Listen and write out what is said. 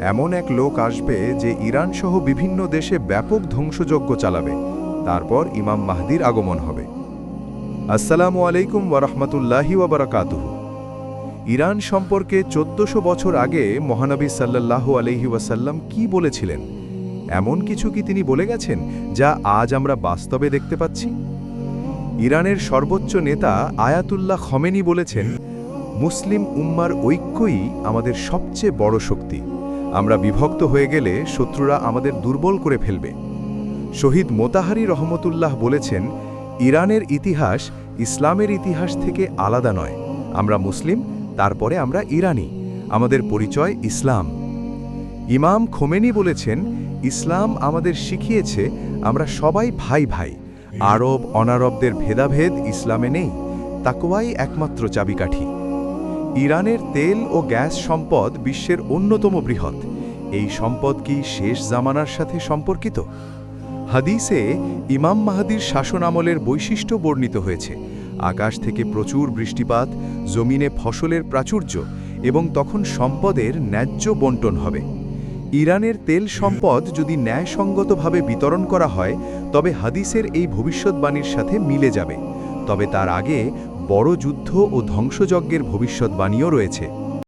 এমন এক লোক আসবে যে ইরান সহ বিভিন্ন দেশে ব্যাপক ধ্বংসযজ্ঞ চালাবে। তারপর ইমাম মাহদির আগমন হবে। আসসালামু আলাইকুম ওয়ারাহমাতুল্লাহি ওয়াবারাকাতুহু। ইরান সম্পর্কে 1400 বছর আগে মহানবী সাল্লাল্লাহু আলাইহি ওয়াসাল্লাম কি বলেছিলেন? এমন কিছু কি তিনি বলে গেছেন যা আজ আমরা বাস্তবে দেখতে পাচ্ছি? ইরানের সর্বোচ্চ নেতা আয়াতুল্লাহ খমেনি বলেছেন, মুসলিম উম্মার ঐক্যই আমাদের সবচেয়ে বড় শক্তি। আমরা বিভক্ত হয়ে গেলে শত্রুরা আমাদের দুর্বল করে ফেলবে। শহীদ মোতাহারি রহমতুল্লাহ বলেছেন, ইরানের ইতিহাস ইসলামের ইতিহাস থেকে আলাদা নয়। আমরা মুসলিম, তারপরে আমরা ইরানি, আমাদের পরিচয় ইসলাম। ইমাম খোমেনি বলেছেন, ইসলাম আমাদের শিখিয়েছে আমরা সবাই ভাই ভাই। আরব অনারবদের ভেদাভেদ ইসলামে নেই, তাকওয়াই একমাত্র চাবিকাঠি। ইরানের তেল ও গ্যাস সম্পদ বিশ্বের অন্যতম বৃহৎ। এই সম্পদ কি শেষ জামানার সাথে সম্পর্কিত? হাদিসে ইমাম মাহদির শাসন আমলের বৈশিষ্ট্য বর্ণিত হয়েছে। আকাশ থেকে প্রচুর বৃষ্টিপাত, জমিনে ফসলের প্রাচুর্য এবং তখন সম্পদের ন্যায্য বণ্টন হবে। ইরানের তেল সম্পদ যদি ন্যায়সঙ্গতভাবে বিতরণ করা হয় তবে হাদিসের এই ভবিষ্যৎবাণীর সাথে মিলে যাবে। তবে তার আগে বড় যুদ্ধ ও ধ্বংসযজ্ঞের ভবিষ্যৎবাণীও রয়েছে।